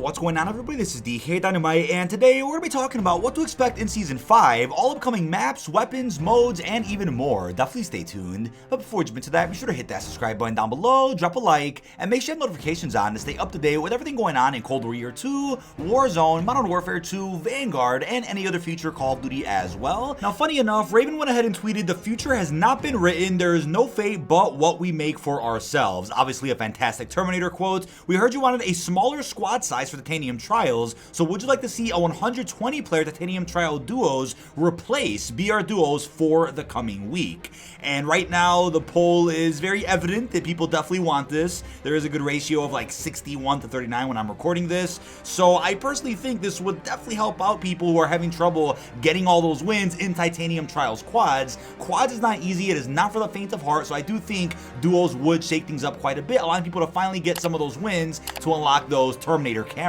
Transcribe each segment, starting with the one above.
What's going on, everybody? This is dkdynamite, and today we're going to be talking about what to expect in Season 5, all upcoming maps, weapons, modes, and even more. Definitely stay tuned. But before we jump into that, be sure to hit that subscribe button down below, drop a like, and make sure you have notifications on to stay up to date with everything going on in Cold War Year 2, Warzone, Modern Warfare 2, Vanguard, and any other future Call of Duty as well. Now, funny enough, Raven went ahead and tweeted, "The future has not been written, there is no fate but what we make for ourselves." Obviously a fantastic Terminator quote. We heard you wanted a smaller squad size for Titanium Trials, so would you like to see a 120 player Titanium Trial duos replace BR duos for the coming week? And right now the poll is very evident that people definitely want this. There is a good ratio of like 61 to 39 when I'm recording this, so I personally think this would definitely help out people who are having trouble getting all those wins in Titanium Trials quads. Quads is not easy, it is not for the faint of heart, so I do think duos would shake things up quite a bit, allowing people to finally get some of those wins to unlock those Terminator camos.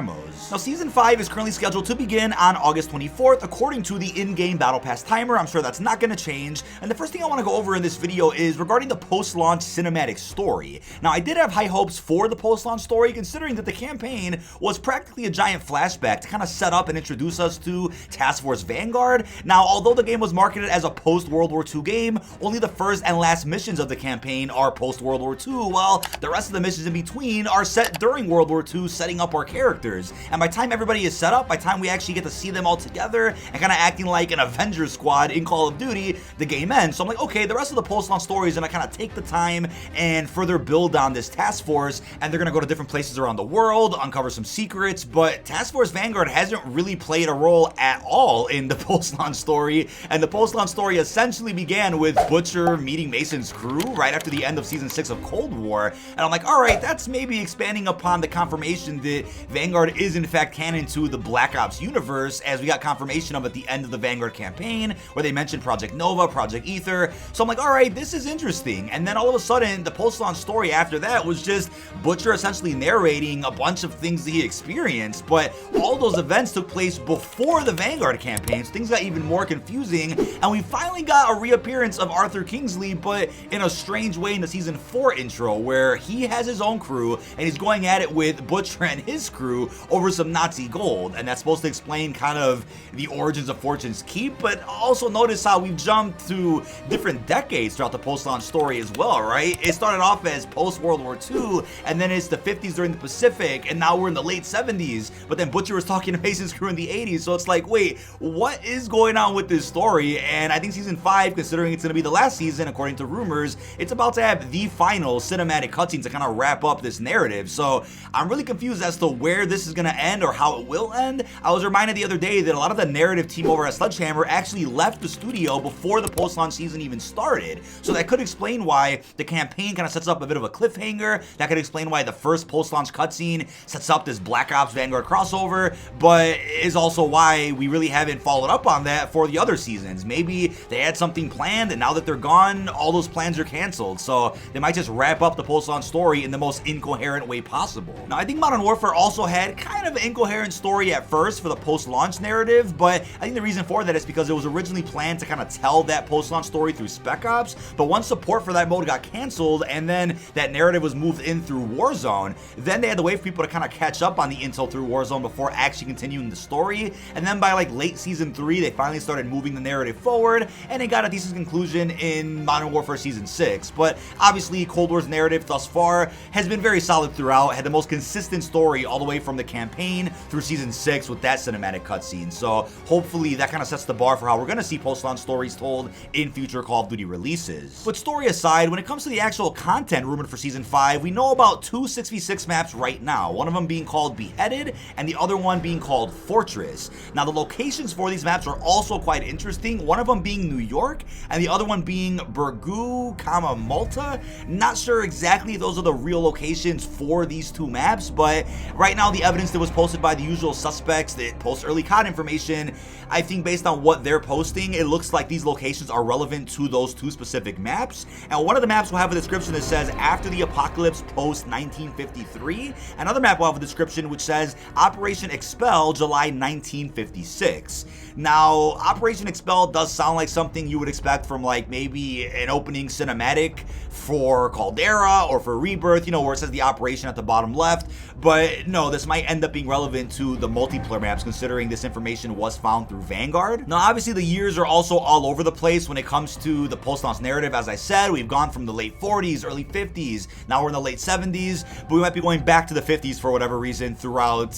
Now, Season 5 is currently scheduled to begin on August 24th, according to the in-game Battle Pass timer. I'm sure that's not going to change. And the first thing I want to go over in this video is regarding the post-launch cinematic story. Now, I did have high hopes for the post-launch story, considering that the campaign was practically a giant flashback to kind of set up and introduce us to Task Force Vanguard. Now, although the game was marketed as a post-World War II game, only the first and last missions of the campaign are post-World War II, while the rest of the missions in between are set during World War II, setting up our characters. And by the time everybody is set up, by the time we actually get to see them all together and kind of acting like an Avengers squad in Call of Duty, the game ends. So I'm like, okay, the rest of the post-launch story is going to kind of take the time and further build on this task force, and they're going to go to different places around the world, uncover some secrets, but Task Force Vanguard hasn't really played a role at all in the post-launch story, and the post-launch story essentially began with Butcher meeting Mason's crew right after the end of Season 6 of Cold War, and I'm like, alright, that's maybe expanding upon the confirmation that Vanguard is in fact canon to the Black Ops universe, as we got confirmation of at the end of the Vanguard campaign, where they mentioned Project Nova, Project Ether. So I'm like, alright, this is interesting. And then all of a sudden, the post-launch story after that was just Butcher essentially narrating a bunch of things that he experienced, but all those events took place before the Vanguard campaign, so things got even more confusing, and we finally got a reappearance of Arthur Kingsley, but in a strange way in the Season 4 intro, where he has his own crew, and he's going at it with Butcher and his crew over some Nazi gold, and that's supposed to explain kind of the origins of Fortune's Keep. But also notice how we've jumped through different decades throughout the post-launch story as well, right? It started off as post-World War II, and then it's the 50s during the Pacific, and now we're in the late 70s, but then Butcher was talking to Mason's crew in the 80s, so it's like, wait, what is going on with this story? And I think Season 5, considering it's going to be the last season, according to rumors, it's about to have the final cinematic cutscenes to kind of wrap up this narrative, so I'm really confused as to where this is going to end or how it will end. I was reminded the other day that a lot of the narrative team over at Sledgehamer actually left the studio before the post-launch season even started, so that could explain why the campaign kind of sets up a bit of a cliffhanger. That could explain why the first post-launch cutscene sets up this Black Ops Vanguard crossover, but is also why we really haven't followed up on that for the other seasons. Maybe they had something planned, and now that they're gone, all those plans are canceled, so they might just wrap up the post-launch story in the most incoherent way possible. Now, I think Modern Warfare also had kind of an incoherent story at first for the post-launch narrative, but I think the reason for that is because it was originally planned to kind of tell that post-launch story through Spec Ops, but once support for that mode got canceled and then that narrative was moved in through Warzone, then they had to wait for people to kind of catch up on the intel through Warzone before actually continuing the story, and then by like late Season 3, they finally started moving the narrative forward, and it got a decent conclusion in Modern Warfare Season 6, but obviously Cold War's narrative thus far has been very solid throughout, had the most consistent story all the way from the campaign through Season 6 with that cinematic cutscene, so hopefully that kind of sets the bar for how we're going to see post-launch stories told in future Call of Duty releases. But story aside, when it comes to the actual content rumored for Season 5, we know about two 6v6 maps right now, one of them being called Beheaded and the other one being called Fortress. Now, the locations for these maps are also quite interesting, one of them being New York and the other one being Burgoo, Malta. Not sure exactly if those are the real locations for these two maps, but right now the evidence that was posted by the usual suspects that post early COD information, I think based on what they're posting, it looks like these locations are relevant to those two specific maps. And one of the maps will have a description that says after the apocalypse post 1953. Another map will have a description which says Operation Expel July 1956. Now, Operation Expel does sound like something you would expect from like maybe an opening cinematic for Caldera or for Rebirth, you know, where it says the operation at the bottom left. But no, this this might end up being relevant to the multiplayer maps, considering this information was found through Vanguard. Now, obviously, the years are also all over the place when it comes to the post-launch narrative. As I said, we've gone from the late 40s, early 50s, now we're in the late 70s, but we might be going back to the 50s for whatever reason throughout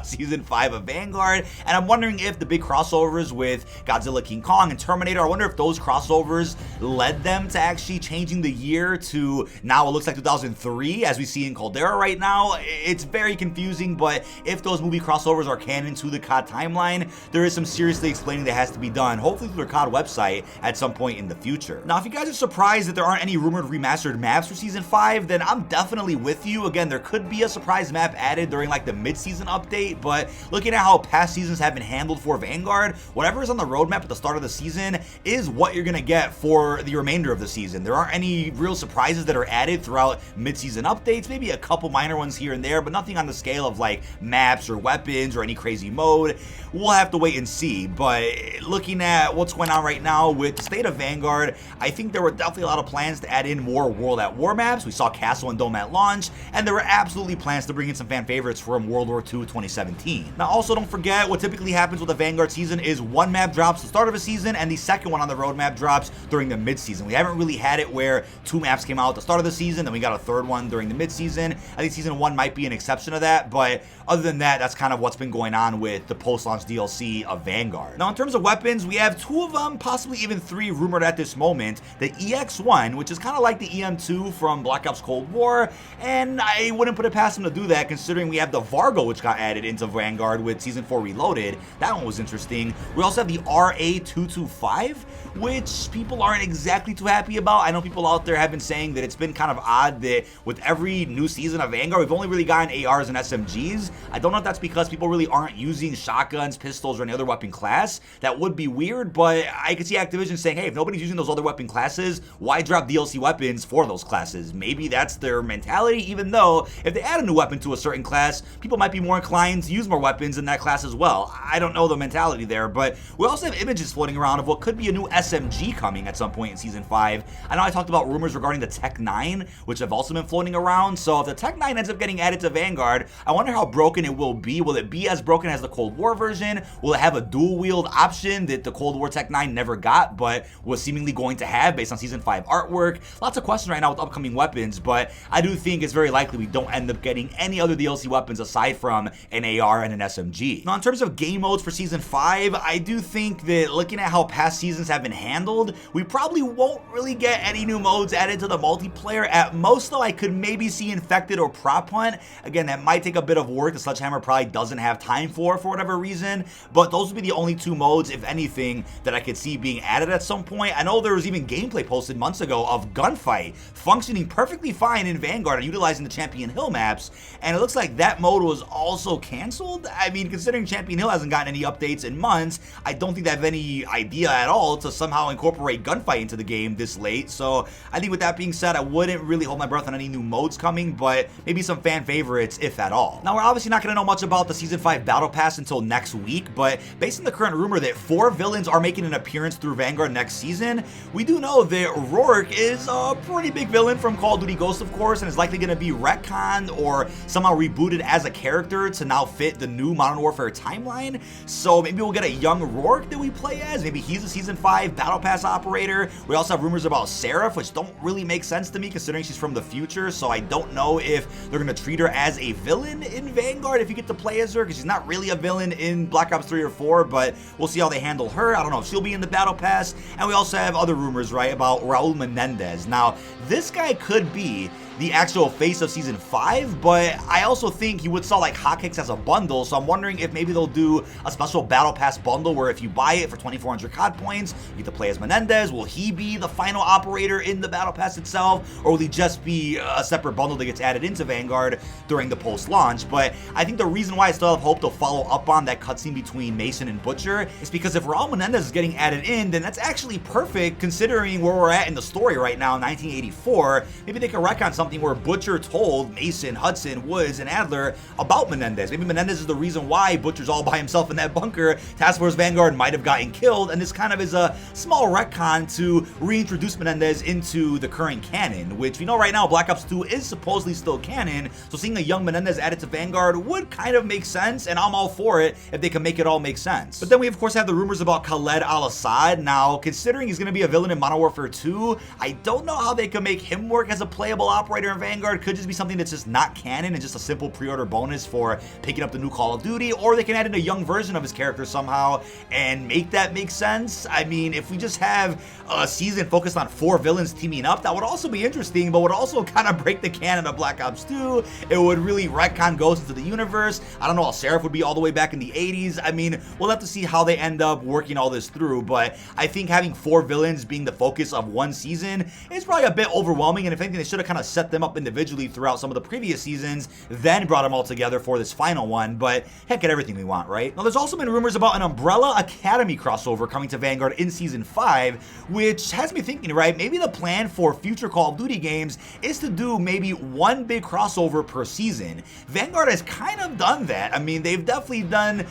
Season 5 of Vanguard. And I'm wondering if the big crossovers with Godzilla, King Kong, and Terminator, I wonder if those crossovers led them to actually changing the year to now it looks like 2003, as we see in Caldera right now. It's very confusing, but if those movie crossovers are canon to the COD timeline, there is some seriously explaining that has to be done, hopefully through their COD website at some point in the future. Now, if you guys are surprised that there aren't any rumored remastered maps for Season 5, then I'm definitely with you. Again, there could be a surprise map added during like the mid-season update, but looking at how past seasons have been handled for Vanguard, whatever is on the roadmap at the start of the season is what you're gonna get for the remainder of the season. There aren't any real surprises that are added throughout mid-season updates, maybe a couple minor ones here and there, but nothing on the scale of like maps or weapons or any crazy mode. We'll have to wait and see, but looking at what's going on right now with the state of Vanguard, I think there were definitely a lot of plans to add in more World at War maps. We saw Castle and Dome at launch, and there were absolutely plans to bring in some fan favorites from World War II 2017. Now, also don't forget what typically happens with the Vanguard season is one map drops at the start of a season, and the second one on the roadmap drops during the mid-season. We haven't really had it where two maps came out at the start of the season, then we got a third one during the mid-season. I think Season 1 might be an exception to that, but other than that, that's kind of what's been going on with the post-launch DLC of Vanguard. Now, in terms of weapons, we have two of them, possibly even three rumored at this moment. The EX-1, which is kind of like the EM2 from Black Ops Cold War, and I wouldn't put it past them to do that considering we have the Vargo, which got added into Vanguard with Season 4 Reloaded. That one was interesting. We also have the RA-225, which people aren't exactly too happy about. I know people out there have been saying that it's been kind of odd that with every new season of Vanguard, we've only really gotten ARs and SMGs. I don't know if that's because people really aren't using shotguns, pistols, or any other weapon class. That would be weird, but I could see Activision saying, hey, if nobody's using those other weapon classes, why drop DLC weapons for those classes? Maybe that's their mentality, even though if they add a new weapon to a certain class, people might be more inclined to use more weapons in that class as well. I don't know the mentality there, but we also have images floating around of what could be a new SMG coming at some point in Season 5. I know I talked about rumors regarding the Tech 9, which have also been floating around, so if the Tech 9 ends up getting added to Vanguard, I wonder how broken it will be. Will it be as broken as the Cold War version? Will it have a dual wield option that the Cold War Tech 9 never got, but was seemingly going to have based on Season 5 artwork? Lots of questions right now with upcoming weapons, but I do think it's very likely we don't end up getting any other DLC weapons aside from an AR and an SMG. Now, in terms of game modes for Season 5, I do think that looking at how past seasons have been handled, we probably won't really get any new modes added to the multiplayer. At most, though, I could maybe see Infected or Prop Hunt. Again, that might take a bit of work the Sledgehamer probably doesn't have time for whatever reason, but those would be the only two modes, if anything, that I could see being added at some point. I know there was even gameplay posted months ago of Gunfight functioning perfectly fine in Vanguard and utilizing the Champion Hill maps, and it looks like that mode was also canceled. I mean, considering Champion Hill hasn't gotten any updates in months, I don't think they have any idea at all to somehow incorporate Gunfight into the game this late. So I think with that being said, I wouldn't really hold my breath on any new modes coming, but maybe some fan favorites, if at all. Now, we're obviously not going to know much about the Season 5 Battle Pass until next week, but based on the current rumor that 4 villains are making an appearance through Vanguard next season, we do know that Rourke is a pretty big villain from Call of Duty Ghosts, of course, and is likely going to be retconned or somehow rebooted as a character to now fit the new Modern Warfare timeline. So maybe we'll get a young Rourke that we play as. Maybe he's a Season 5 Battle Pass operator. We also have rumors about Seraph, which don't really make sense to me considering she's from the future, so I don't know if they're going to treat her as a villain in Vanguard if you get to play as her, because she's not really a villain in Black Ops 3 or 4, but we'll see how they handle her. I don't know if she'll be in the Battle Pass. And we also have other rumors, right, about Raul Menendez. Now, this guy could be the actual face of Season 5, but I also think he would sell like hotcakes as a bundle, so I'm wondering if maybe they'll do a special Battle Pass bundle where if you buy it for 2,400 COD points, you get to play as Menendez. Will he be the final operator in the Battle Pass itself, or will he just be a separate bundle that gets added into Vanguard during the post-launch? But I think the reason why I still have hope to follow up on that cutscene between Mason and Butcher is because if Raul Menendez is getting added in, then that's actually perfect considering where we're at in the story right now in 1984. Maybe they can retcon something where Butcher told Mason, Hudson, Woods, and Adler about Menendez. Maybe Menendez is the reason why Butcher's all by himself in that bunker. Task Force Vanguard might have gotten killed, and this kind of is a small retcon to reintroduce Menendez into the current canon, which we know right now Black Ops 2 is supposedly still canon, so seeing a young Menendez added to Vanguard would kind of make sense, and I'm all for it if they can make it all make sense. But then we of course have the rumors about Khaled al-Assad. Now, considering he's going to be a villain in Modern Warfare 2, I don't know how they can make him work as a playable operator in Vanguard. Could just be something that's just not canon and just a simple pre-order bonus for picking up the new Call of Duty, or they can add in a young version of his character somehow and make that make sense. I mean, if we just have a season focused on 4 villains teaming up, that would also be interesting, but would also kind of break the canon of Black Ops 2. It would really retcon Ghost into the universe. I don't know how Seraph would be all the way back in the 80s. I mean, we'll have to see how they end up working all this through, but I think having 4 villains being the focus of one season is probably a bit overwhelming, and if anything, they should have kind of set them up individually throughout some of the previous seasons, then brought them all together for this final one. But heck, get everything we want, right? Now, there's also been rumors about an Umbrella Academy crossover coming to Vanguard in Season 5, which has me thinking, right, maybe the plan for future Call of Duty games is to do maybe one big crossover per season. Vanguard has kind of done that. I mean, they've definitely done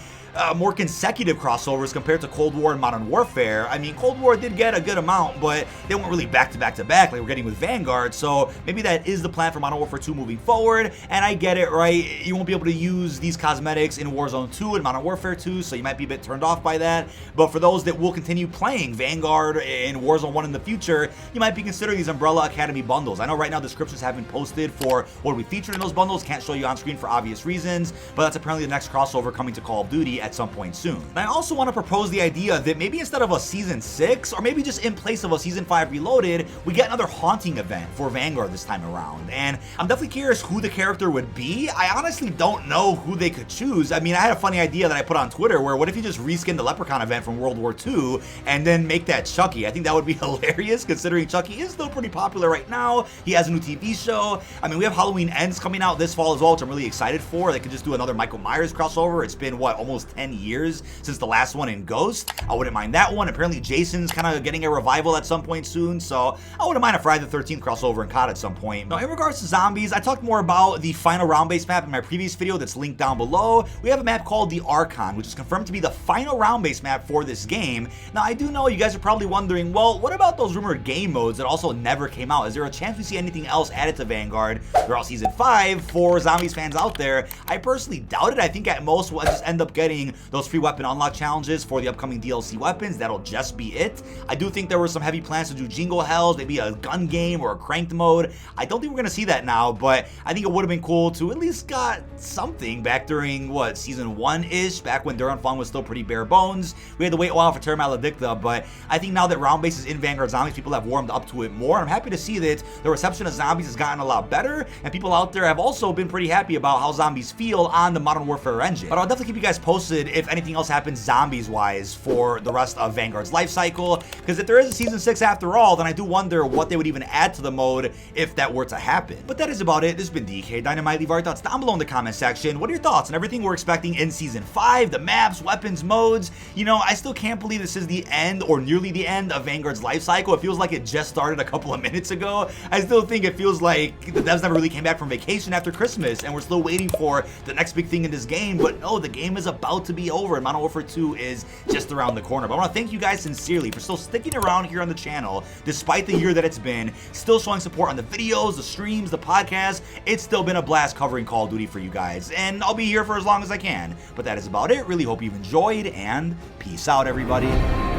more consecutive crossovers compared to Cold War and Modern Warfare. I mean, Cold War did get a good amount, but they weren't really back to back to back like we're getting with Vanguard, so maybe that is the plan for Modern Warfare 2 moving forward. And I get it, right? You won't be able to use these cosmetics in Warzone 2 and Modern Warfare 2, so you might be a bit turned off by that. But for those that will continue playing Vanguard and Warzone 1 in the future, you might be considering these Umbrella Academy bundles. I know right now descriptions have been posted for what we featured in those bundles. Can't show you on screen for obvious reasons, but that's apparently the next crossover coming to Call of Duty at some point soon. And I also want to propose the idea that maybe instead of a Season 6, or maybe just in place of a Season 5 Reloaded, we get another haunting event for Vanguard this time around. And I'm definitely curious who the character would be. I honestly don't know who they could choose. I mean, I had a funny idea that I put on Twitter where what if you just reskin the Leprechaun event from World War II and then make that Chucky? I think that would be hilarious considering Chucky is still pretty popular right now. He has a new TV show. I mean, we have Halloween Ends coming out this fall as well, which I'm really excited for. They could just do another Michael Myers crossover. It's been, what, almost 10 years since the last one in Ghost. I wouldn't mind that one. Apparently Jason's kind of getting a revival at some point soon, so I wouldn't mind a Friday the 13th crossover in COD at some point. Now, in regards to zombies, I talked more about the final round-based map in my previous video that's linked down below. We have a map called the Archon, which is confirmed to be the final round-based map for this game. Now, I do know you guys are probably wondering, well, what about those rumored game modes that also never came out? Is there a chance we see anything else added to Vanguard throughout Season 5 for zombies fans out there? I personally doubt it. I think at most we'll just end up getting those free weapon unlock challenges for the upcoming DLC weapons. That'll just be it. I do think there were some heavy plans to do Jingle Hells, maybe a gun game or a cranked mode. I don't think we're going to see that now, but I think it would have been cool to at least got something back during, what, Season 1-ish, back when Durand Fun was still pretty bare bones. We had to wait a while for Terra Maledicta, but I think now that round base is in Vanguard Zombies, people have warmed up to it more. I'm happy to see that the reception of Zombies has gotten a lot better, and people out there have also been pretty happy about how Zombies feel on the Modern Warfare engine. But I'll definitely keep you guys posted if anything else happens zombies-wise for the rest of Vanguard's life cycle, because if there is a Season 6 after all, then I do wonder what they would even add to the mode if that were to happen. But that is about it. This has been dkdynamite. Leave our thoughts down below in the comment section. What are your thoughts on everything we're expecting in Season 5? The maps, weapons, modes? You know, I still can't believe this is the end, or nearly the end, of Vanguard's life cycle. It feels like it just started a couple of minutes ago. I still think it feels like the devs never really came back from vacation after Christmas, and we're still waiting for the next big thing in this game. But no, the game is about to be over, and Modern Warfare 2 is just around the corner. But I want to thank you guys sincerely for still sticking around here on the channel, despite the year that it's been, still showing support on the videos, the streams, the podcast. It's still been a blast covering Call of Duty for you guys, and I'll be here for as long as I can. But that is about it. Really hope you've enjoyed, and peace out, everybody.